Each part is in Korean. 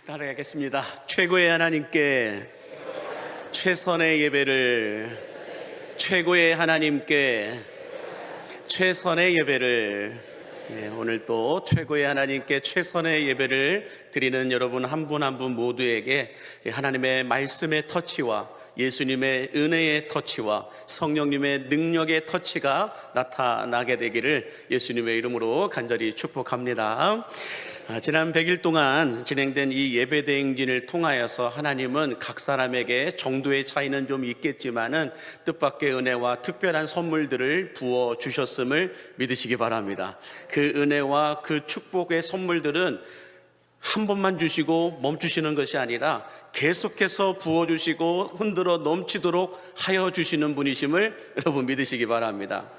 따라가겠습니다. 최고의 하나님께 최선의 예배를, 최고의 하나님께 최선의 예배를. 오늘 또 최고의 하나님께 최선의 예배를 드리는 여러분 한 분 한 분 모두에게 하나님의 말씀의 터치와 예수님의 은혜의 터치와 성령님의 능력의 터치가 나타나게 되기를 예수님의 이름으로 간절히 축복합니다. 지난 100일 동안 진행된 이 예배대행진을 통하여서 하나님은 각 사람에게 정도의 차이는 좀 있겠지만은 뜻밖의 은혜와 특별한 선물들을 부어주셨음을 믿으시기 바랍니다. 그 은혜와 그 축복의 선물들은 한 번만 주시고 멈추시는 것이 아니라 계속해서 부어주시고 흔들어 넘치도록 하여 주시는 분이심을 여러분 믿으시기 바랍니다.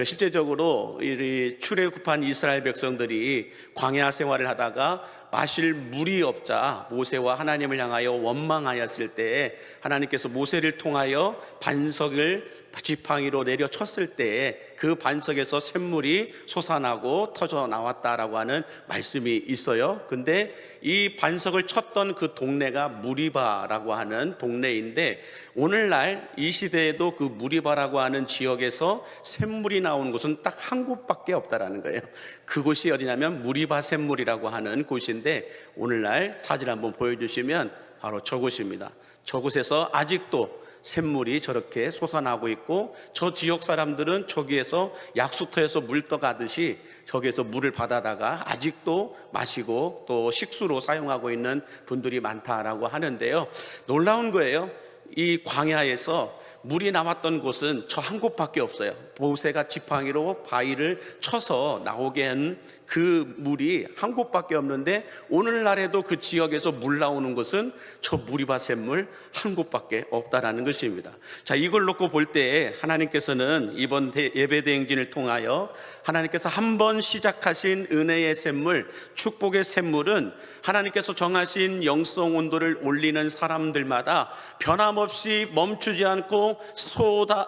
실제적으로 이 출애굽한 이스라엘 백성들이 광야 생활을 하다가 마실 물이 없자 모세와 하나님을 향하여 원망하였을 때에 하나님께서 모세를 통하여 반석을 지팡이로 내려쳤을 때에 그 반석에서 샘물이 솟아나고 터져 나왔다라고 하는 말씀이 있어요. 근데 이 반석을 쳤던 그 동네가 무리바라고 하는 동네인데, 오늘날 이 시대에도 그 무리바라고 하는 지역에서 샘물이 나오는 곳은 딱 한 곳밖에 없다라는 거예요. 그곳이 어디냐면 무리바 샘물이라고 하는 곳인데, 오늘날 사진 한번 보여주시면 바로 저곳입니다. 저곳에서 아직도 샘물이 저렇게 솟아나고 있고, 저 지역 사람들은 저기에서 약수터에서 물 떠가듯이 저기에서 물을 받아다가 아직도 마시고 또 식수로 사용하고 있는 분들이 많다라고 하는데요. 놀라운 거예요. 이 광야에서 물이 나왔던 곳은 저 한 곳밖에 없어요. 모세가 지팡이로 바위를 쳐서 나오게 한 그 물이 한 곳밖에 없는데, 오늘날에도 그 지역에서 물 나오는 곳은 저 무리바 샘물 한 곳밖에 없다라는 것입니다. 자, 이걸 놓고 볼 때 하나님께서는 이번 예배대행진을 통하여 하나님께서 한번 시작하신 은혜의 샘물, 축복의 샘물은 하나님께서 정하신 영성 온도를 올리는 사람들마다 변함없이 멈추지 않고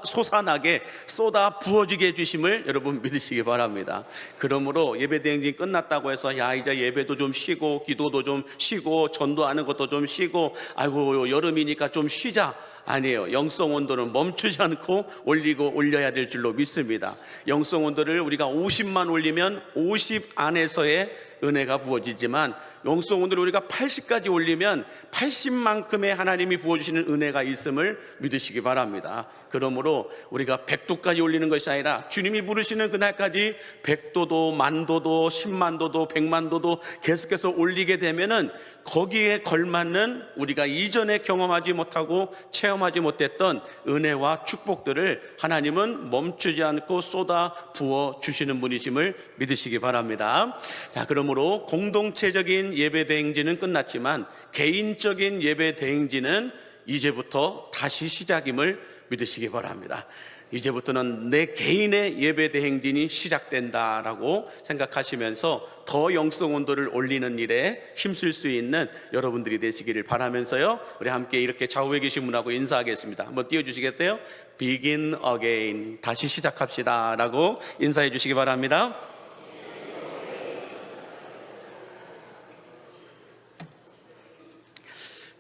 솟아나게 쏟아 부어지게 해주심을 여러분 믿으시기 바랍니다. 그러므로 예배대행진 끝났다고 해서 야 이제 예배도 좀 쉬고 기도도 좀 쉬고 전도하는 것도 좀 쉬고 아이고 여름이니까 좀 쉬자, 아니에요. 영성 온도는 멈추지 않고 올리고 올려야 될 줄로 믿습니다. 영성 온도를 우리가 50만 올리면 50 안에서의 은혜가 부어지지만, 영성 온도를 우리가 80까지 올리면 80만큼의 하나님이 부어주시는 은혜가 있음을 믿으시기 바랍니다. 그러므로 우리가 100도까지 올리는 것이 아니라 주님이 부르시는 그날까지 100도도 만도도 10만도도 100만도도 계속해서 올리게 되면은 거기에 걸맞는 우리가 이전에 경험하지 못하고 체험하지 못했던 은혜와 축복들을 하나님은 멈추지 않고 쏟아 부어 주시는 분이심을 믿으시기 바랍니다. 자, 그러므로 공동체적인 예배 대행진은 끝났지만 개인적인 예배 대행진은 이제부터 다시 시작임을 믿으시기 바랍니다. 이제부터는 내 개인의 예배 대행진이 시작된다라고 생각하시면서 더 영성 온도를 올리는 일에 힘쓸 수 있는 여러분들이 되시기를 바라면서요, 우리 함께 이렇게 좌우에 계신 분하고 인사하겠습니다. 한번 띄워주시겠어요? Begin again, 다시 시작합시다 라고 인사해 주시기 바랍니다.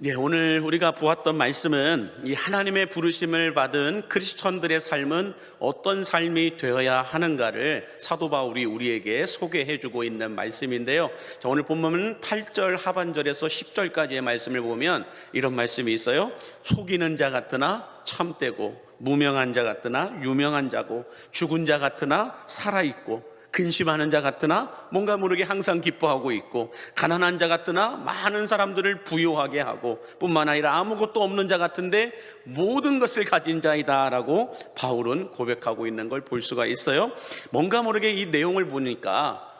네, 오늘 우리가 보았던 말씀은 이 하나님의 부르심을 받은 크리스천들의 삶은 어떤 삶이 되어야 하는가를 사도 바울이 우리에게 소개해주고 있는 말씀인데요. 자, 오늘 본문은 8절 하반절에서 10절까지의 말씀을 보면 이런 말씀이 있어요. 속이는 자 같으나 참되고, 무명한 자 같으나 유명한 자고, 죽은 자 같으나 살아있고, 근심하는 자 같으나 뭔가 모르게 항상 기뻐하고 있고, 가난한 자 같으나 많은 사람들을 부유하게 하고, 뿐만 아니라 아무것도 없는 자 같은데 모든 것을 가진 자이다 라고 바울은 고백하고 있는 걸 볼 수가 있어요. 뭔가 모르게 이 내용을 보니까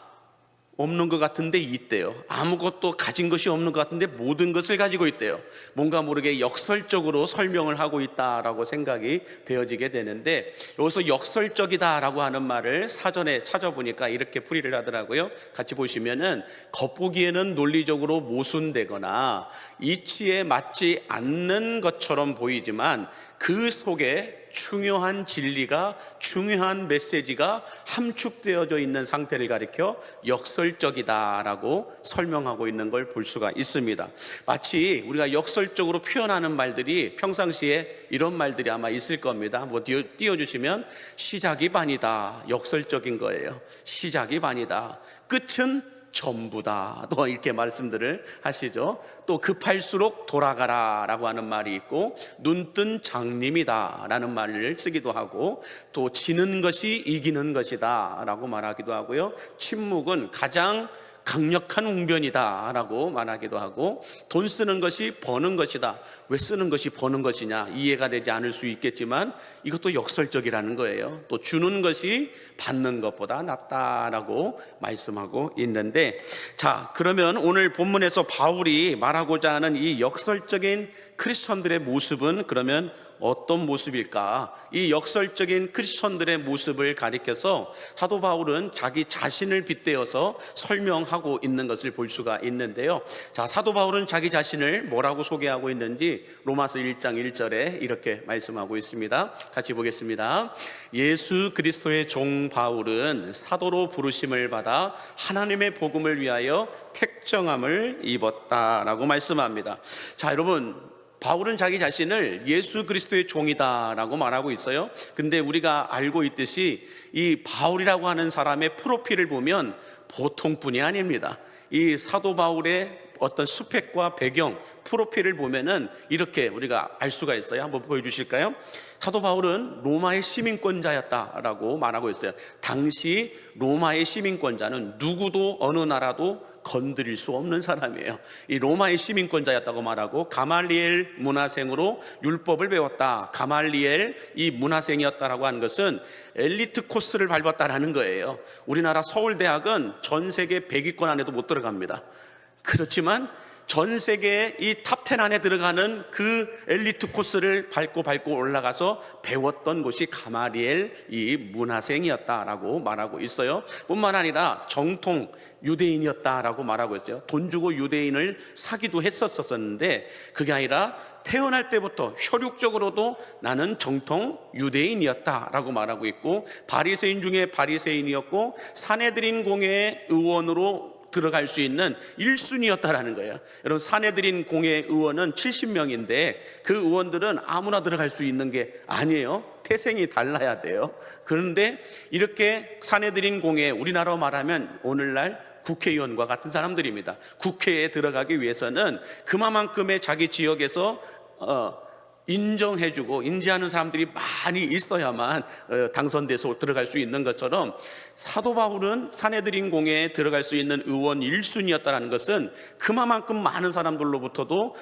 없는 것 같은데 있대요. 아무것도 가진 것이 없는 것 같은데 모든 것을 가지고 있대요. 뭔가 모르게 역설적으로 설명을 하고 있다라고 생각이 되어지게 되는데, 여기서 역설적이다라고 하는 말을 사전에 찾아보니까 이렇게 풀이를 하더라고요. 같이 보시면은 겉보기에는 논리적으로 모순되거나 이치에 맞지 않는 것처럼 보이지만 그 속에 중요한 진리가, 중요한 메시지가 함축되어져 있는 상태를 가리켜 역설적이다라고 설명하고 있는 걸 볼 수가 있습니다. 마치 우리가 역설적으로 표현하는 말들이 평상시에 이런 말들이 아마 있을 겁니다. 한번 띄워주시면, 시작이 반이다. 역설적인 거예요. 시작이 반이다. 끝은 전부다. 또 이렇게 말씀들을 하시죠. 또 급할수록 돌아가라 라고 하는 말이 있고, 눈뜬 장님이다 라는 말을 쓰기도 하고, 또 지는 것이 이기는 것이다 라고 말하기도 하고요, 침묵은 가장 강력한 웅변이다 라고 말하기도 하고, 돈 쓰는 것이 버는 것이다. 왜 쓰는 것이 버는 것이냐 이해가 되지 않을 수 있겠지만 이것도 역설적이라는 거예요. 또 주는 것이 받는 것보다 낫다라고 말씀하고 있는데, 자, 그러면 오늘 본문에서 바울이 말하고자 하는 이 역설적인 크리스천들의 모습은 그러면 어떤 모습일까? 이 역설적인 크리스천들의 모습을 가리켜서 사도 바울은 자기 자신을 빗대어서 설명하고 있는 것을 볼 수가 있는데요. 자, 사도 바울은 자기 자신을 뭐라고 소개하고 있는지 로마서 1장 1절에 이렇게 말씀하고 있습니다. 같이 보겠습니다. 예수 그리스도의 종 바울은 사도로 부르심을 받아 하나님의 복음을 위하여 택정함을 입었다라고 말씀합니다. 자, 여러분, 바울은 자기 자신을 예수 그리스도의 종이다라고 말하고 있어요. 근데 우리가 알고 있듯이 이 바울이라고 하는 사람의 프로필을 보면 보통 분이 아닙니다. 이 사도 바울의 어떤 스펙과 배경, 프로필을 보면은 이렇게 우리가 알 수가 있어요. 한번 보여주실까요? 사도 바울은 로마의 시민권자였다라고 말하고 있어요. 당시 로마의 시민권자는 누구도 어느 나라도 건드릴 수 없는 사람이에요. 이 로마의 시민권자였다고 말하고, 가말리엘 문화생으로 율법을 배웠다. 가말리엘 이 문화생이었다라고 하는 것은 엘리트 코스를 밟았다라는 거예요. 우리나라 서울대학은 전 세계 100위권 안에도 못 들어갑니다. 그렇지만 전 세계 이 탑10 안에 들어가는 그 엘리트 코스를 밟고 올라가서 배웠던 곳이 가말리엘 이 문화생이었다라고 말하고 있어요. 뿐만 아니라 정통 유대인이었다라고 말하고 있어요. 돈 주고 유대인을 사기도 했었었는데 그게 아니라 태어날 때부터 혈육적으로도 나는 정통 유대인이었다라고 말하고 있고, 바리새인 중에 바리새인이었고 사내들인 공회의 의원으로 들어갈 수 있는 1순위였다라는 거예요. 여러분, 사내들인 공회 의원은 70명인데 그 의원들은 아무나 들어갈 수 있는 게 아니에요. 태생이 달라야 돼요. 그런데 이렇게 사내들인 공회, 우리나라로 말하면 오늘날 국회의원과 같은 사람들입니다. 국회에 들어가기 위해서는 그만큼의 자기 지역에서 인정해주고 인지하는 사람들이 많이 있어야만 당선돼서 들어갈 수 있는 것처럼, 사도 바울은 사내들인 공회에 들어갈 수 있는 의원 1순위였다는 것은 그만큼 많은 사람들로부터도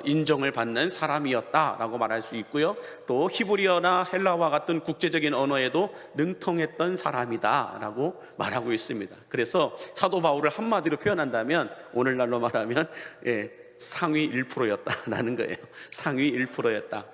인정을 받는 사람이었다라고 말할 수 있고요. 또 히브리어나 헬라어와 같은 국제적인 언어에도 능통했던 사람이다라고 말하고 있습니다. 그래서 사도 바울을 한마디로 표현한다면, 오늘날로 말하면 상위 1%였다라는 거예요. 상위 1%였다.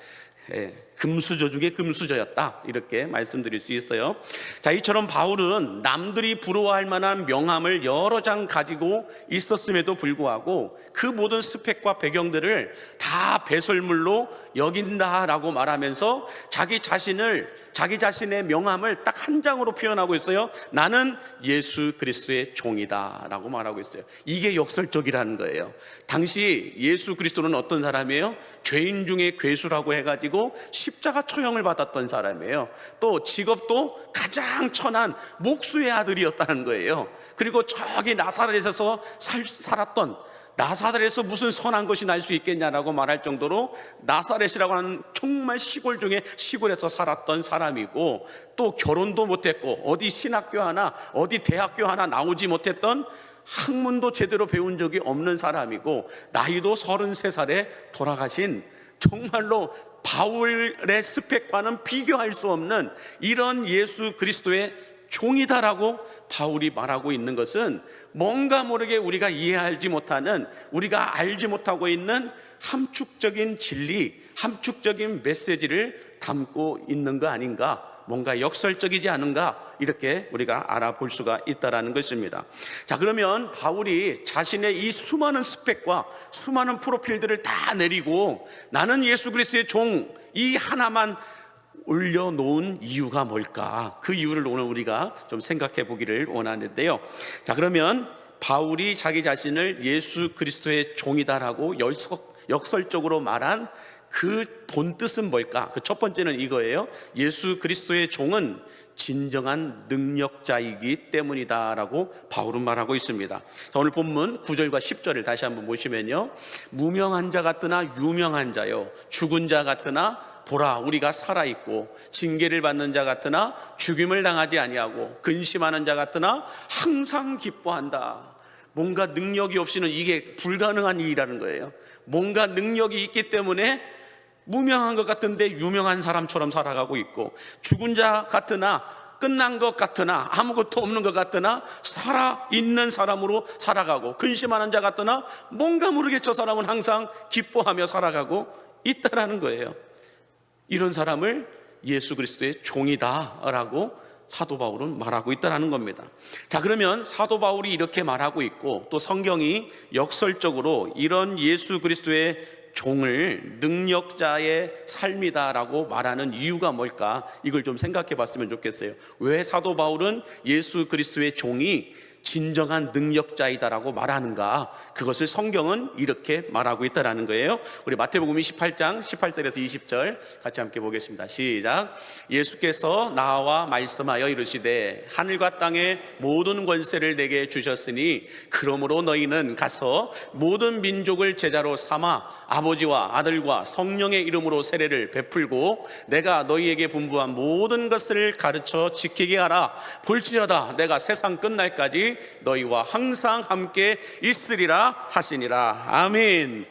금수저 중에 금수저였다, 이렇게 말씀드릴 수 있어요. 자, 이처럼 바울은 남들이 부러워할 만한 명함을 여러 장 가지고 있었음에도 불구하고 그 모든 스펙과 배경들을 다 배설물로 여긴다라고 말하면서 자기 자신의 명함을 딱 한 장으로 표현하고 있어요. 나는 예수 그리스도의 종이다 라고 말하고 있어요. 이게 역설적이라는 거예요. 당시 예수 그리스도는 어떤 사람이에요? 죄인 중에 괴수라고 해가지고 십자가 처형을 받았던 사람이에요. 또 직업도 가장 천한 목수의 아들이었다는 거예요. 그리고 저기 나사렛에서 살았던, 나사렛에서 무슨 선한 것이 날 수 있겠냐라고 말할 정도로 나사렛이라고 하는 정말 시골 중에 시골에서 살았던 사람이고, 또 결혼도 못했고 어디 신학교 하나 어디 대학교 하나 나오지 못했던, 학문도 제대로 배운 적이 없는 사람이고, 나이도 33살에 돌아가신, 정말로 바울의 스펙과는 비교할 수 없는 이런 예수 그리스도의 종이다라고 바울이 말하고 있는 것은, 뭔가 모르게 우리가 이해하지 못하는, 우리가 알지 못하고 있는 함축적인 진리, 함축적인 메시지를 담고 있는 거 아닌가, 뭔가 역설적이지 않은가, 이렇게 우리가 알아볼 수가 있다는 것입니다. 자, 그러면 바울이 자신의 이 수많은 스펙과 수많은 프로필들을 다 내리고 나는 예수 그리스도의 종, 이 하나만 올려놓은 이유가 뭘까? 그 이유를 오늘 우리가 좀 생각해 보기를 원하는데요. 자, 그러면 바울이 자기 자신을 예수 그리스도의 종이다라고 역설적으로 말한 그 본뜻은 뭘까? 그 첫 번째는 이거예요. 예수 그리스도의 종은 진정한 능력자이기 때문이다라고 바울은 말하고 있습니다. 자, 오늘 본문 9절과 10절을 다시 한번 보시면요, 무명한 자 같으나 유명한 자요, 죽은 자 같으나 보라 우리가 살아있고, 징계를 받는 자 같으나 죽임을 당하지 아니하고, 근심하는 자 같으나 항상 기뻐한다. 뭔가 능력이 없이는 이게 불가능한 일이라는 거예요. 뭔가 능력이 있기 때문에 무명한 것 같은데 유명한 사람처럼 살아가고 있고, 죽은 자 같으나 끝난 것 같으나 아무것도 없는 것 같으나 살아있는 사람으로 살아가고, 근심하는 자 같으나 뭔가 모르게 저 사람은 항상 기뻐하며 살아가고 있다라는 거예요. 이런 사람을 예수 그리스도의 종이다라고 사도 바울은 말하고 있다는 겁니다. 자, 그러면 사도 바울이 이렇게 말하고 있고, 또 성경이 역설적으로 이런 예수 그리스도의 종을 능력자의 삶이다라고 말하는 이유가 뭘까? 이걸 좀 생각해 봤으면 좋겠어요. 왜 사도 바울은 예수 그리스도의 종이 진정한 능력자이다라고 말하는가? 그것을 성경은 이렇게 말하고 있다라는 거예요. 우리 마태복음 28장 18절에서 20절 같이 함께 보겠습니다. 시작. 예수께서 나와 말씀하여 이르시되 하늘과 땅의 모든 권세를 내게 주셨으니 그러므로 너희는 가서 모든 민족을 제자로 삼아 아버지와 아들과 성령의 이름으로 세례를 베풀고 내가 너희에게 분부한 모든 것을 가르쳐 지키게 하라. 볼지어다 내가 세상 끝날까지 너희와 항상 함께 있으리라 하시니라. 아멘.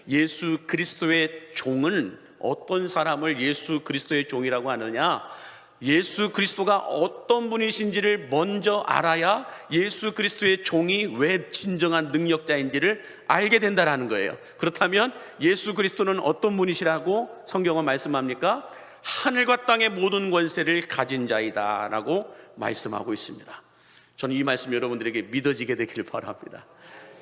예수 그리스도의 종은 어떤 사람을 예수 그리스도의 종이라고 하느냐? 예수 그리스도가 어떤 분이신지를 먼저 알아야 예수 그리스도의 종이 왜 진정한 능력자인지를 알게 된다는 거예요. 그렇다면 예수 그리스도는 어떤 분이시라고 성경은 말씀합니까? 하늘과 땅의 모든 권세를 가진 자이다 라고 말씀하고 있습니다. 저는 이 말씀 여러분들에게 믿어지게 되기를 바랍니다.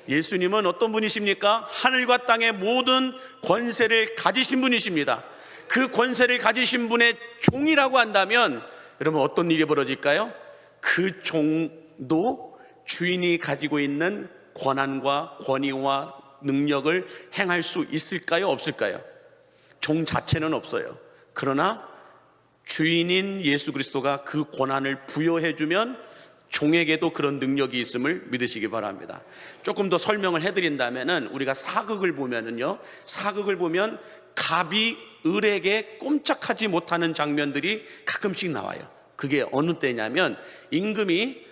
예수님은 어떤 분이십니까? 하늘과 땅의 모든 권세를 가지신 분이십니다. 그 권세를 가지신 분의 종이라고 한다면 여러분 어떤 일이 벌어질까요? 그 종도 주인이 가지고 있는 권한과 권위와 능력을 행할 수 있을까요? 없을까요? 종 자체는 없어요. 그러나 주인인 예수 그리스도가 그 권한을 부여해주면 종에게도 그런 능력이 있음을 믿으시기 바랍니다. 조금 더 설명을 해드린다면은, 우리가 사극을 보면은요, 사극을 보면 갑이 을에게 꼼짝하지 못하는 장면들이 가끔씩 나와요. 그게 어느 때냐면, 임금이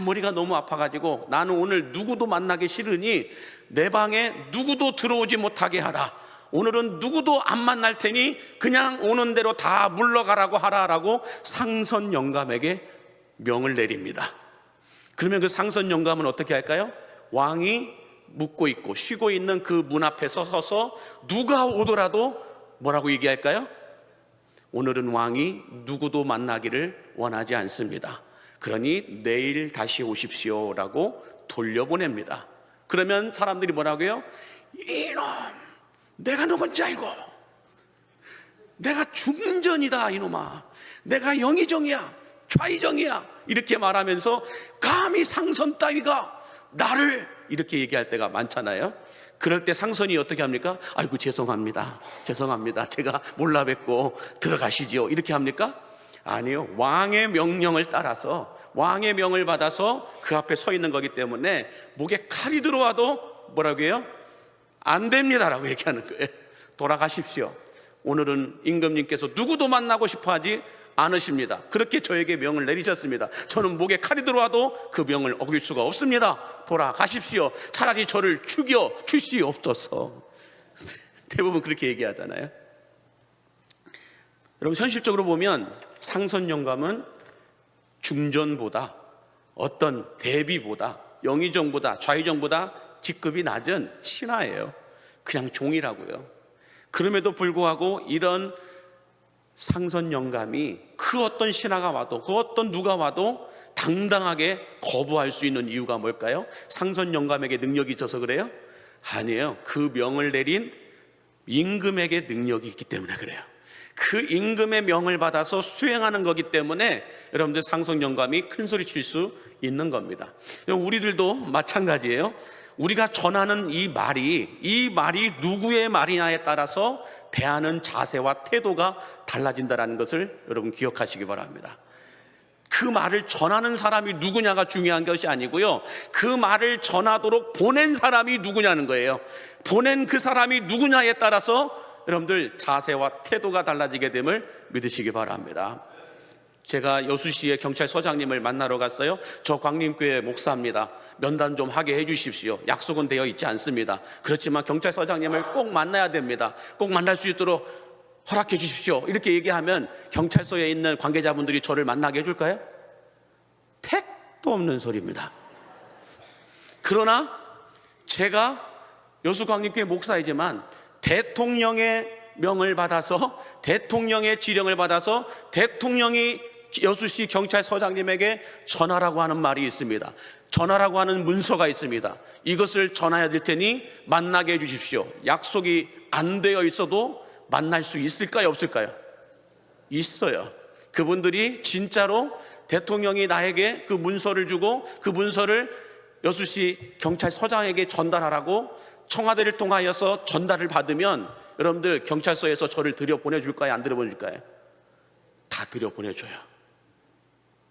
머리가 너무 아파가지고 나는 오늘 누구도 만나기 싫으니 내 방에 누구도 들어오지 못하게 하라. 오늘은 누구도 안 만날 테니 그냥 오는 대로 다 물러가라고 하라라고 상선 영감에게 명을 내립니다. 그러면 그 상선 영감은 어떻게 할까요? 왕이 묵고 있고 쉬고 있는 그 문 앞에 서서 누가 오더라도 뭐라고 얘기할까요? 오늘은 왕이 누구도 만나기를 원하지 않습니다. 그러니 내일 다시 오십시오라고 돌려보냅니다. 그러면 사람들이 뭐라고요? 이놈, 내가 누군지 알고, 내가 중전이다 이놈아, 내가 영의정이야, 좌의정이야, 이렇게 말하면서 감히 상선 따위가 나를 이렇게 얘기할 때가 많잖아요. 그럴 때 상선이 어떻게 합니까? 아이고 죄송합니다, 제가 몰라 뵙고 들어가시지요, 이렇게 합니까? 아니요. 왕의 명령을 따라서, 왕의 명을 받아서 그 앞에 서 있는 거기 때문에 목에 칼이 들어와도 뭐라고 해요? 안 됩니다라고 얘기하는 거예요. 돌아가십시오. 오늘은 임금님께서 누구도 만나고 싶어 하지 않으십니다. 그렇게 저에게 명을 내리셨습니다. 저는 목에 칼이 들어와도 그 명을 어길 수가 없습니다. 돌아가십시오. 차라리 저를 죽여 주시옵소서. 대부분 그렇게 얘기하잖아요. 여러분, 현실적으로 보면 상선 영감은 중전보다, 어떤 대비보다, 영의정보다, 좌의정보다 직급이 낮은 신하예요. 그냥 종이라고요. 그럼에도 불구하고 이런 상선 영감이 그 어떤 신하가 와도, 그 어떤 누가 와도 당당하게 거부할 수 있는 이유가 뭘까요? 상선 영감에게 능력이 있어서 그래요? 아니에요. 그 명을 내린 임금에게 능력이 있기 때문에 그래요. 그 임금의 명을 받아서 수행하는 거기 때문에 여러분들 상속 영감이 큰 소리 칠 수 있는 겁니다. 우리들도 마찬가지예요. 우리가 전하는 이 말이 누구의 말이냐에 따라서 대하는 자세와 태도가 달라진다는 것을 여러분 기억하시기 바랍니다. 그 말을 전하는 사람이 누구냐가 중요한 것이 아니고요, 그 말을 전하도록 보낸 사람이 누구냐는 거예요. 보낸 그 사람이 누구냐에 따라서 여러분들 자세와 태도가 달라지게 됨을 믿으시기 바랍니다. 제가 여수시의 경찰서장님을 만나러 갔어요. 저 광림교회 목사입니다. 면담 좀 하게 해주십시오. 약속은 되어 있지 않습니다. 그렇지만 경찰서장님을 꼭 만나야 됩니다. 꼭 만날 수 있도록 허락해 주십시오. 이렇게 얘기하면 경찰서에 있는 관계자분들이 저를 만나게 해줄까요? 택도 없는 소리입니다. 그러나 제가 여수광림교회 목사이지만 대통령의 명을 받아서, 대통령의 지령을 받아서 대통령이 여수시 경찰서장님에게 전하라고 하는 말이 있습니다. 전하라고 하는 문서가 있습니다. 이것을 전해야 될 테니 만나게 해주십시오. 약속이 안 되어 있어도 만날 수 있을까요, 없을까요? 있어요. 그분들이 진짜로 대통령이 나에게 그 문서를 주고 그 문서를 여수시 경찰서장에게 전달하라고 청와대를 통하여서 전달을 받으면 여러분들 경찰서에서 저를 들여보내줄까요, 안 들여보내줄까요? 다 들여보내줘요.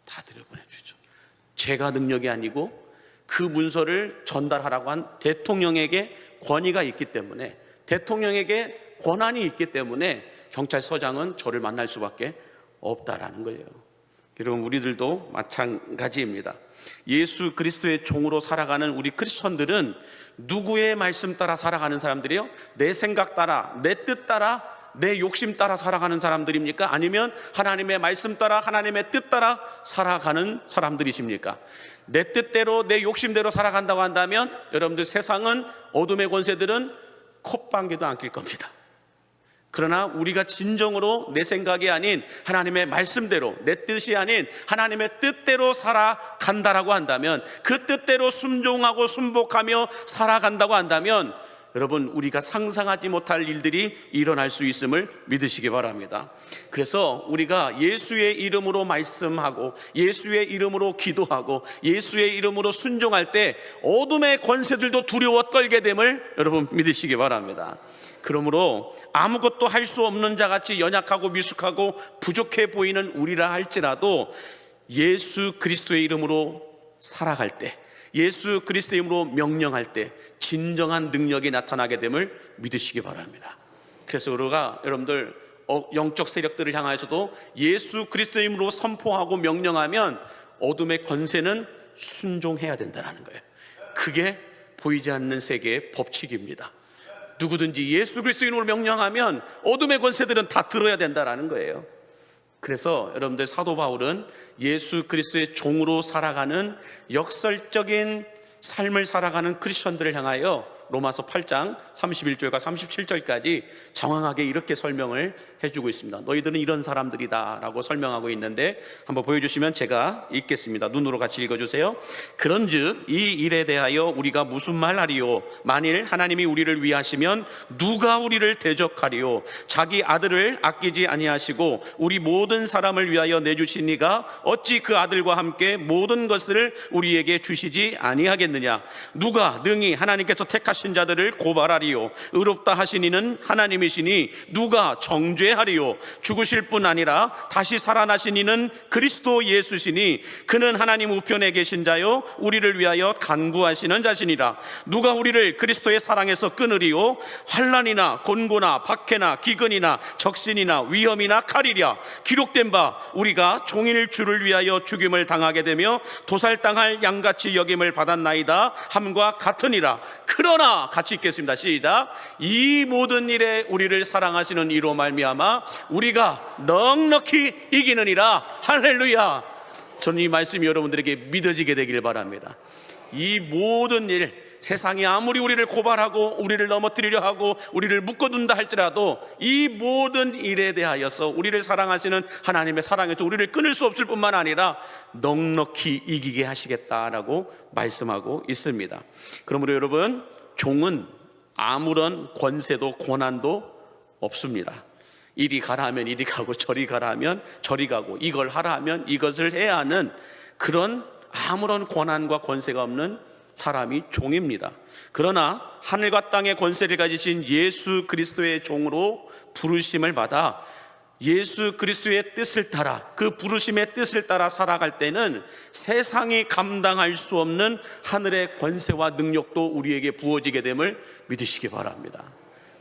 다 들여보내주죠. 제가 능력이 아니고 그 문서를 전달하라고 한 대통령에게 권위가 있기 때문에, 대통령에게 권한이 있기 때문에 경찰서장은 저를 만날 수밖에 없다라는 거예요. 여러분, 우리들도 마찬가지입니다. 예수 그리스도의 종으로 살아가는 우리 크리스천들은 누구의 말씀 따라 살아가는 사람들이요? 내 생각 따라, 내 뜻 따라, 내 욕심 따라 살아가는 사람들입니까? 아니면 하나님의 말씀 따라, 하나님의 뜻 따라 살아가는 사람들이십니까? 내 뜻대로, 내 욕심대로 살아간다고 한다면 여러분들, 세상은, 어둠의 권세들은 콧방귀도 안 낄 겁니다. 그러나 우리가 진정으로 내 생각이 아닌 하나님의 말씀대로, 내 뜻이 아닌 하나님의 뜻대로 살아간다라고 한다면, 그 뜻대로 순종하고 순복하며 살아간다고 한다면 여러분, 우리가 상상하지 못할 일들이 일어날 수 있음을 믿으시기 바랍니다. 그래서 우리가 예수의 이름으로 말씀하고 예수의 이름으로 기도하고 예수의 이름으로 순종할 때 어둠의 권세들도 두려워 떨게 됨을 여러분 믿으시기 바랍니다. 그러므로 아무것도 할 수 없는 자같이 연약하고 미숙하고 부족해 보이는 우리라 할지라도 예수 그리스도의 이름으로 살아갈 때, 예수 그리스도의 이름으로 명령할 때 진정한 능력이 나타나게 됨을 믿으시기 바랍니다. 그래서 우리가 여러분들 영적 세력들을 향하여서도 예수 그리스도의 이름으로 선포하고 명령하면 어둠의 권세는 순종해야 된다는 거예요. 그게 보이지 않는 세계의 법칙입니다. 누구든지 예수 그리스도의 이름으로 명령하면 어둠의 권세들은 다 들어야 된다는 거예요. 그래서 여러분들, 사도 바울은 예수 그리스도의 종으로 살아가는 역설적인 삶을 살아가는 크리스천들을 향하여 로마서 8장 31절과 37절까지 정확하게 이렇게 설명을 해주고 있습니다. 너희들은 이런 사람들이다 라고 설명하고 있는데, 한번 보여주시면 제가 읽겠습니다. 눈으로 같이 읽어주세요. 그런즉 이 일에 대하여 우리가 무슨 말하리요? 만일 하나님이 우리를 위하시면 누가 우리를 대적하리요? 자기 아들을 아끼지 아니하시고 우리 모든 사람을 위하여 내주신 이가 어찌 그 아들과 함께 모든 것을 우리에게 주시지 아니하겠느냐? 누가 능히 하나님께서 택하신 자들을 고발하리요? 의롭다 하신 이는 하나님이시니 누가 정죄하리요? 죽으실 뿐 아니라 다시 살아나신 이는 그리스도 예수시니 그는 하나님 우편에 계신 자요 우리를 위하여 간구하시는 자시니라. 누가 우리를 그리스도의 사랑에서 끊으리요? 환난이나 곤고나 박해나 기근이나 적신이나 위험이나 칼이랴. 기록된 바 우리가 종일 주를 위하여 죽임을 당하게 되며 도살당할 양같이 여김을 받았나이다 함과 같으니라. 그러나 같이 읽겠습니다. 시작. 이 모든 일에 우리를 사랑하시는 이로 말미암아 우리가 넉넉히 이기느니라. 할렐루야. 저는 이 말씀이 여러분들에게 믿어지게 되기를 바랍니다. 이 모든 일, 세상이 아무리 우리를 고발하고 우리를 넘어뜨리려 하고 우리를 묶어둔다 할지라도 이 모든 일에 대하여서 우리를 사랑하시는 하나님의 사랑에서 우리를 끊을 수 없을 뿐만 아니라 넉넉히 이기게 하시겠다라고 말씀하고 있습니다. 그러므로 여러분, 종은 아무런 권세도 권한도 없습니다. 이리 가라 하면 이리 가고 저리 가라 하면 저리 가고 이걸 하라 하면 이것을 해야 하는 그런 아무런 권한과 권세가 없는 사람이 종입니다. 그러나 하늘과 땅의 권세를 가지신 예수 그리스도의 종으로 부르심을 받아 예수 그리스도의 뜻을 따라, 그 부르심의 뜻을 따라 살아갈 때는 세상이 감당할 수 없는 하늘의 권세와 능력도 우리에게 부어지게 됨을 믿으시기 바랍니다.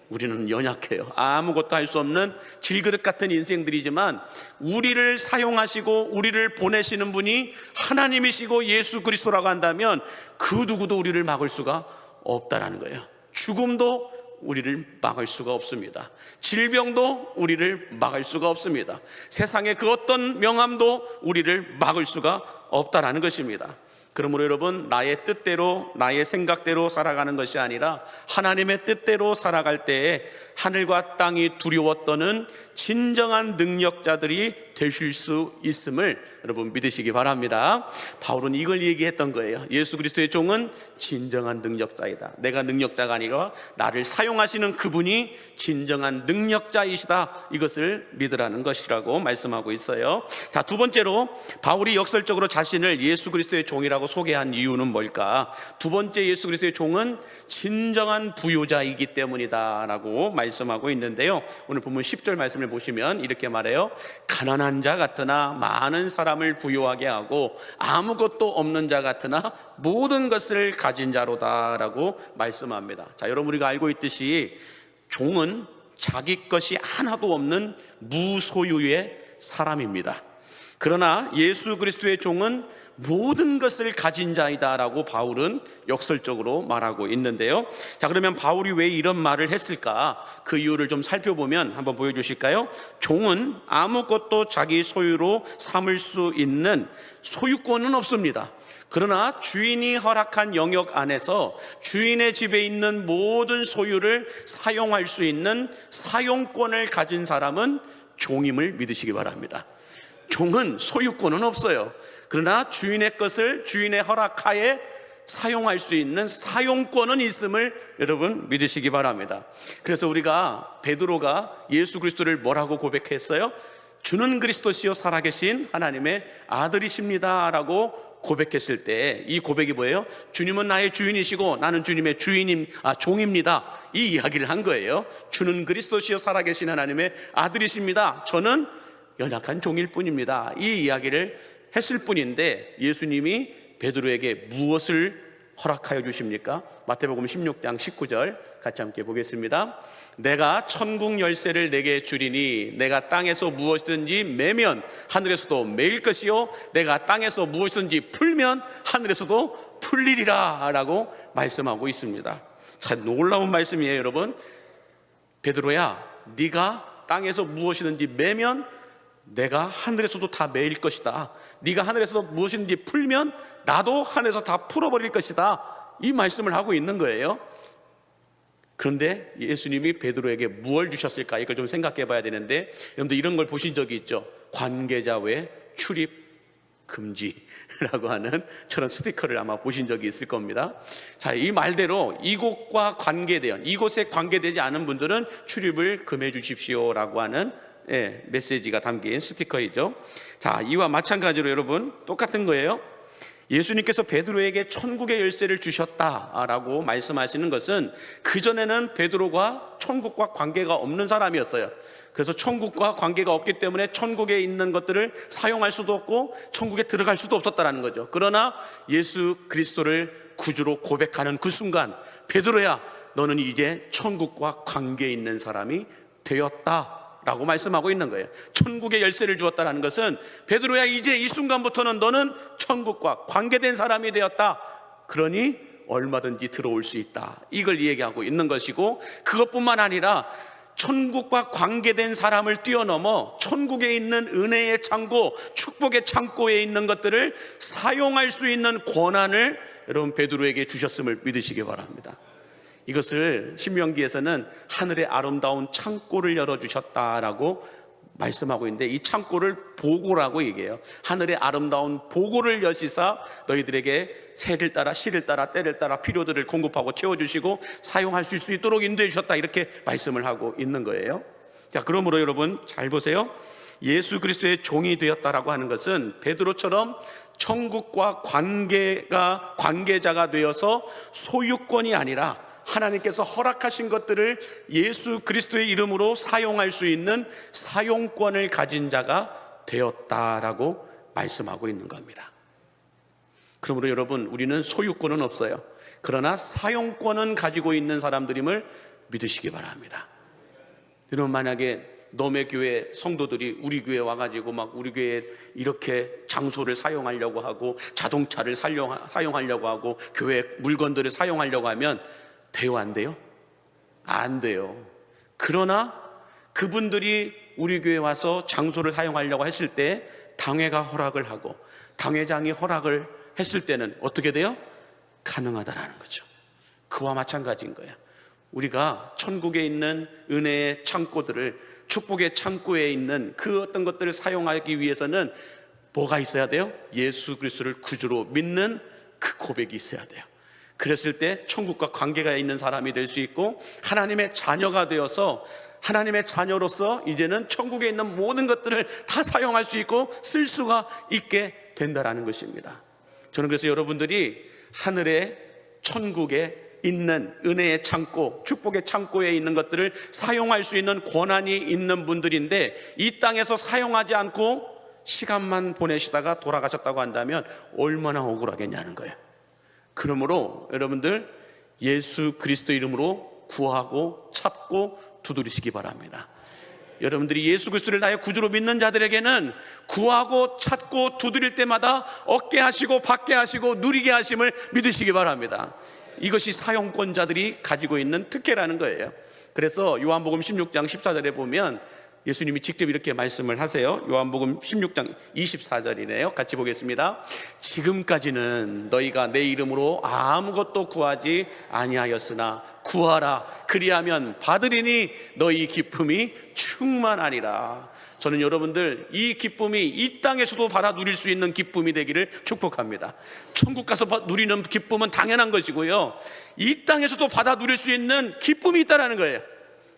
우리는 연약해요. 아무것도 할 수 없는 질그릇 같은 인생들이지만 우리를 사용하시고 우리를 보내시는 분이 하나님이시고 예수 그리스도라고 한다면 그 누구도 우리를 막을 수가 없다라는 거예요. 죽음도 우리를 막을 수가 없습니다. 질병도 우리를 막을 수가 없습니다. 세상의 그 어떤 명함도 우리를 막을 수가 없다라는 것입니다. 그러므로 여러분, 나의 뜻대로 나의 생각대로 살아가는 것이 아니라 하나님의 뜻대로 살아갈 때에 하늘과 땅이 두려워 떠는 진정한 능력자들이 되실 수 있음을 여러분 믿으시기 바랍니다. 바울은 이걸 얘기했던 거예요. 예수 그리스도의 종은 진정한 능력자이다. 내가 능력자가 아니라 나를 사용하시는 그분이 진정한 능력자이시다. 이것을 믿으라는 것이라고 말씀하고 있어요. 자, 두 번째로 바울이 역설적으로 자신을 예수 그리스도의 종이라고 소개한 이유는 뭘까? 두 번째, 예수 그리스도의 종은 진정한 부요자이기 때문이다 라고 말씀하고 있는데요, 오늘 본문 10절 말씀을 보시면 이렇게 말해요. 가난한 자 같으나 많은 사람을 부요하게 하고 아무것도 없는 자 같으나 모든 것을 가진 자로다 라고 말씀합니다. 자, 여러분, 우리가 알고 있듯이 종은 자기 것이 하나도 없는 무소유의 사람입니다. 그러나 예수 그리스도의 종은 모든 것을 가진 자이다 라고 바울은 역설적으로 말하고 있는데요, 자, 그러면 바울이 왜 이런 말을 했을까? 그 이유를 좀 살펴보면 한번 보여주실까요? 종은 아무것도 자기 소유로 삼을 수 있는 소유권은 없습니다. 그러나 주인이 허락한 영역 안에서 주인의 집에 있는 모든 소유를 사용할 수 있는 사용권을 가진 사람은 종임을 믿으시기 바랍니다. 종은 소유권은 없어요. 그러나 주인의 것을 주인의 허락하에 사용할 수 있는 사용권은 있음을 여러분 믿으시기 바랍니다. 그래서 우리가 베드로가 예수 그리스도를 뭐라고 고백했어요? 주는 그리스도시요 살아계신 하나님의 아들이십니다 라고 고백했을 때 이 고백이 뭐예요? 주님은 나의 주인이시고 나는 주님의 종입니다. 이 이야기를 한 거예요. 주는 그리스도시요 살아계신 하나님의 아들이십니다. 저는 연약한 종일 뿐입니다. 이 이야기를 했을 뿐인데 예수님이 베드로에게 무엇을 허락하여 주십니까? 마태복음 16장 19절 같이 함께 보겠습니다. 내가 천국 열쇠를 내게 주리니 내가 땅에서 무엇이든지 매면 하늘에서도 매일 것이요 내가 땅에서 무엇이든지 풀면 하늘에서도 풀리리라 라고 말씀하고 있습니다. 참 놀라운 말씀이에요, 여러분. 베드로야, 네가 땅에서 무엇이든지 매면 내가 하늘에서도 다 매일 것이다. 네가 하늘에서 무엇이든지 풀면 나도 하늘에서 다 풀어버릴 것이다. 이 말씀을 하고 있는 거예요. 그런데 예수님이 베드로에게 무엇을 주셨을까? 이걸 좀 생각해 봐야 되는데, 여러분들 이런 걸 보신 적이 있죠? 관계자 외 출입 금지라고 하는 저런 스티커를 아마 보신 적이 있을 겁니다. 자, 이 말대로 이곳과 관계된, 이곳에 관계되지 않은 분들은 출입을 금해 주십시오라고 하는 메시지가 담긴 스티커이죠. 자, 이와 마찬가지로 여러분 똑같은 거예요. 예수님께서 베드로에게 천국의 열쇠를 주셨다라고 말씀하시는 것은 그전에는 베드로가 천국과 관계가 없는 사람이었어요. 그래서 천국과 관계가 없기 때문에 천국에 있는 것들을 사용할 수도 없고 천국에 들어갈 수도 없었다는 거죠. 그러나 예수 그리스도를 구주로 고백하는 그 순간, 베드로야, 너는 이제 천국과 관계 있는 사람이 되었다 라고 말씀하고 있는 거예요. 천국의 열쇠를 주었다는 것은 베드로야, 이제 이 순간부터는 너는 천국과 관계된 사람이 되었다. 그러니 얼마든지 들어올 수 있다. 이걸 얘기하고 있는 것이고, 그것뿐만 아니라 천국과 관계된 사람을 뛰어넘어 천국에 있는 은혜의 창고, 축복의 창고에 있는 것들을 사용할 수 있는 권한을 여러분 베드로에게 주셨음을 믿으시기 바랍니다. 이것을 신명기에서는 하늘의 아름다운 창고를 열어주셨다라고 말씀하고 있는데, 이 창고를 보고라고 얘기해요. 하늘의 아름다운 보고를 여시사 너희들에게 새를 따라 시를 따라 때를 따라 필요들을 공급하고 채워주시고 사용할 수 있도록 인도해 주셨다, 이렇게 말씀을 하고 있는 거예요. 자, 그러므로 여러분 잘 보세요. 예수 그리스도의 종이 되었다라고 하는 것은 베드로처럼 천국과 관계자가 되어서 소유권이 아니라 하나님께서 허락하신 것들을 예수 그리스도의 이름으로 사용할 수 있는 사용권을 가진 자가 되었다라고 말씀하고 있는 겁니다. 그러므로 여러분, 우리는 소유권은 없어요. 그러나 사용권은 가지고 있는 사람들임을 믿으시기 바랍니다. 여러분, 만약에 너네 교회 성도들이 우리 교회 와가지고 막 우리 교회에 이렇게 장소를 사용하려고 하고 자동차를 사용하려고 하고 교회 물건들을 사용하려고 하면 돼요, 안 돼요? 안 돼요. 그러나 그분들이 우리 교회에 와서 장소를 사용하려고 했을 때 당회가 허락을 하고 당회장이 허락을 했을 때는 어떻게 돼요? 가능하다라는 거죠. 그와 마찬가지인 거예요. 우리가 천국에 있는 은혜의 창고들을, 축복의 창고에 있는 그 어떤 것들을 사용하기 위해서는 뭐가 있어야 돼요? 예수 그리스도를 구주로 믿는 그 고백이 있어야 돼요. 그랬을 때 천국과 관계가 있는 사람이 될 수 있고 하나님의 자녀가 되어서 하나님의 자녀로서 이제는 천국에 있는 모든 것들을 다 사용할 수 있고 쓸 수가 있게 된다라는 것입니다. 저는 그래서 여러분들이 하늘의 천국에 있는 은혜의 창고, 축복의 창고에 있는 것들을 사용할 수 있는 권한이 있는 분들인데 이 땅에서 사용하지 않고 시간만 보내시다가 돌아가셨다고 한다면 얼마나 억울하겠냐는 거예요. 그러므로 여러분들 예수 그리스도 이름으로 구하고 찾고 두드리시기 바랍니다. 여러분들이 예수 그리스도를 나의 구주로 믿는 자들에게는 구하고 찾고 두드릴 때마다 얻게 하시고 받게 하시고 누리게 하심을 믿으시기 바랍니다. 이것이 사용권자들이 가지고 있는 특혜라는 거예요. 그래서 요한복음 16장 14절에 보면 예수님이 직접 이렇게 말씀을 하세요. 요한복음 16장 24절이네요. 같이 보겠습니다. 지금까지는 너희가 내 이름으로 아무것도 구하지 아니하였으나 구하라, 그리하면 받으리니 너희 기쁨이 충만하리라. 저는 여러분들 이 기쁨이 이 땅에서도 받아 누릴 수 있는 기쁨이 되기를 축복합니다. 천국 가서 누리는 기쁨은 당연한 것이고요, 이 땅에서도 받아 누릴 수 있는 기쁨이 있다라는 거예요.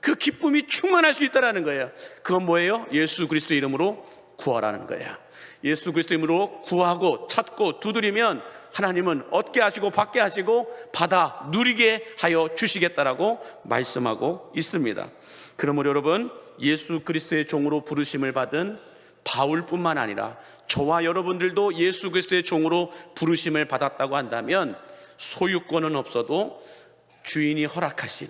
그 기쁨이 충만할 수 있다라는 거예요. 그건 뭐예요? 예수 그리스도 이름으로 구하라는 거예요. 예수 그리스도 이름으로 구하고 찾고 두드리면 하나님은 얻게 하시고 받게 하시고 받아 누리게 하여 주시겠다라고 말씀하고 있습니다. 그러므로 여러분, 예수 그리스도의 종으로 부르심을 받은 바울뿐만 아니라 저와 여러분들도 예수 그리스도의 종으로 부르심을 받았다고 한다면 소유권은 없어도 주인이 허락하신,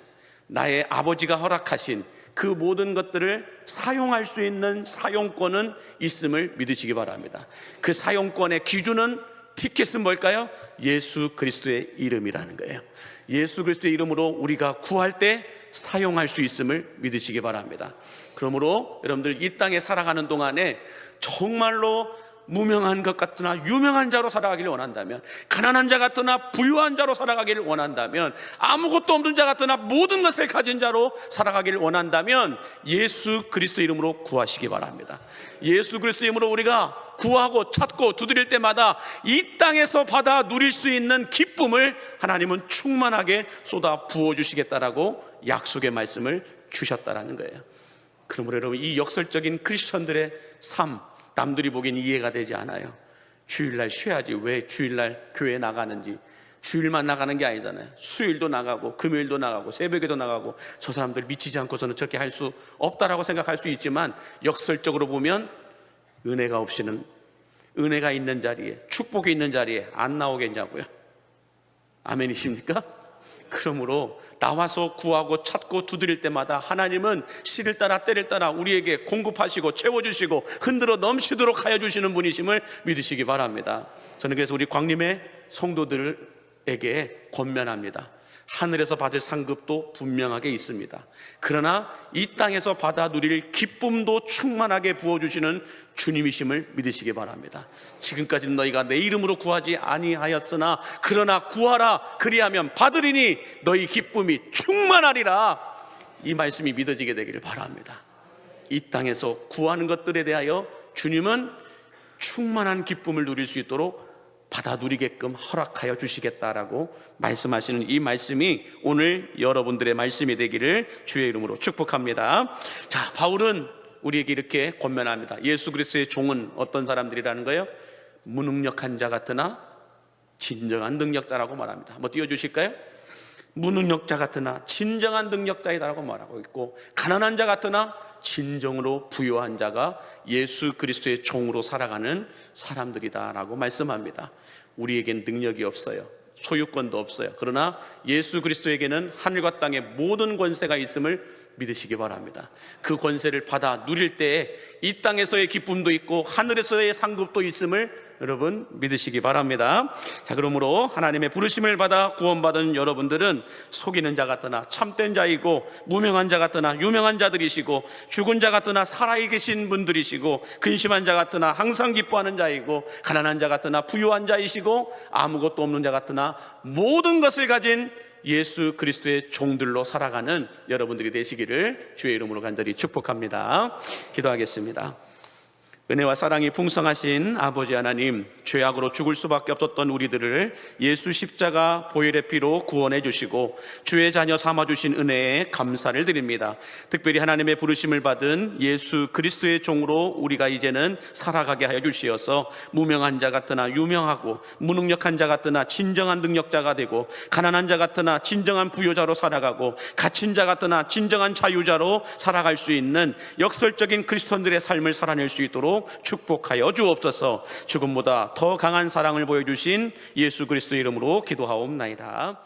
나의 아버지가 허락하신 그 모든 것들을 사용할 수 있는 사용권은 있음을 믿으시기 바랍니다. 그 사용권의 기준은, 티켓은 뭘까요? 예수 그리스도의 이름이라는 거예요. 예수 그리스도의 이름으로 우리가 구할 때 사용할 수 있음을 믿으시기 바랍니다. 그러므로 여러분들 이 땅에 살아가는 동안에 정말로 무명한 것 같으나 유명한 자로 살아가기를 원한다면, 가난한 자 같으나 부유한 자로 살아가기를 원한다면, 아무것도 없는 자 같으나 모든 것을 가진 자로 살아가기를 원한다면 예수 그리스도 이름으로 구하시기 바랍니다. 예수 그리스도 이름으로 우리가 구하고 찾고 두드릴 때마다 이 땅에서 받아 누릴 수 있는 기쁨을 하나님은 충만하게 쏟아 부어주시겠다라고 약속의 말씀을 주셨다라는 거예요. 그러므로 여러분, 이 역설적인 크리스천들의 삶, 남들이 보기엔 이해가 되지 않아요. 주일날 쉬어야지 왜 주일날 교회 나가는지, 주일만 나가는 게 아니잖아요. 수요일도 나가고 금요일도 나가고 새벽에도 나가고, 저 사람들 미치지 않고서는 저렇게 할 수 없다라고 생각할 수 있지만 역설적으로 보면 은혜가 없이는, 은혜가 있는 자리에, 축복이 있는 자리에 안 나오겠냐고요. 아멘이십니까? 그러므로 나와서 구하고 찾고 두드릴 때마다 하나님은 시를 따라 때를 따라 우리에게 공급하시고 채워주시고 흔들어 넘치도록 하여 주시는 분이심을 믿으시기 바랍니다. 저는 그래서 우리 광림의 성도들에게 권면합니다. 하늘에서 받을 상급도 분명하게 있습니다. 그러나 이 땅에서 받아 누릴 기쁨도 충만하게 부어주시는 주님이심을 믿으시기 바랍니다. 지금까지는 너희가 내 이름으로 구하지 아니하였으나 그러나 구하라, 그리하면 받으리니 너희 기쁨이 충만하리라. 이 말씀이 믿어지게 되기를 바랍니다. 이 땅에서 구하는 것들에 대하여 주님은 충만한 기쁨을 누릴 수 있도록 받아 누리게끔 허락하여 주시겠다라고 말씀하시는 이 말씀이 오늘 여러분들의 말씀이 되기를 주의 이름으로 축복합니다. 자, 바울은 우리에게 이렇게 권면합니다. 예수 그리스도의 종은 어떤 사람들이라는 거예요? 무능력한 자 같으나 진정한 능력자라고 말합니다. 한번 띄워주실까요? 무능력자 같으나 진정한 능력자이다라고 말하고 있고, 가난한 자 같으나 진정으로 부유한 자가 예수 그리스도의 종으로 살아가는 사람들이다라고 말씀합니다. 우리에겐 능력이 없어요. 소유권도 없어요. 그러나 예수 그리스도에게는 하늘과 땅의 모든 권세가 있음을 믿으시기 바랍니다. 그 권세를 받아 누릴 때에 이 땅에서의 기쁨도 있고 하늘에서의 상급도 있음을 여러분 믿으시기 바랍니다. 자, 그러므로 하나님의 부르심을 받아 구원받은 여러분들은 속이는 자 같으나 참된 자이고, 무명한 자 같으나 유명한 자들이시고, 죽은 자 같으나 살아계신 분들이시고, 근심한 자 같으나 항상 기뻐하는 자이고, 가난한 자 같으나 부유한 자이시고, 아무것도 없는 자 같으나 모든 것을 가진 예수 그리스도의 종들로 살아가는 여러분들이 되시기를 주의 이름으로 간절히 축복합니다. 기도하겠습니다. 은혜와 사랑이 풍성하신 아버지 하나님, 죄악으로 죽을 수밖에 없었던 우리들을 예수 십자가 보혈의 피로 구원해 주시고 주의 자녀 삼아 주신 은혜에 감사를 드립니다. 특별히 하나님의 부르심을 받은 예수 그리스도의 종으로 우리가 이제는 살아가게 하여 주시어서 무명한 자 같으나 유명하고, 무능력한 자 같으나 진정한 능력자가 되고, 가난한 자 같으나 진정한 부유자로 살아가고, 갇힌 자 같으나 진정한 자유자로 살아갈 수 있는 역설적인 그리스도인들의 삶을 살아낼 수 있도록 축복하여 주옵소서. 죽음보다 더 강한 사랑을 보여주신 예수 그리스도 이름으로 기도하옵나이다.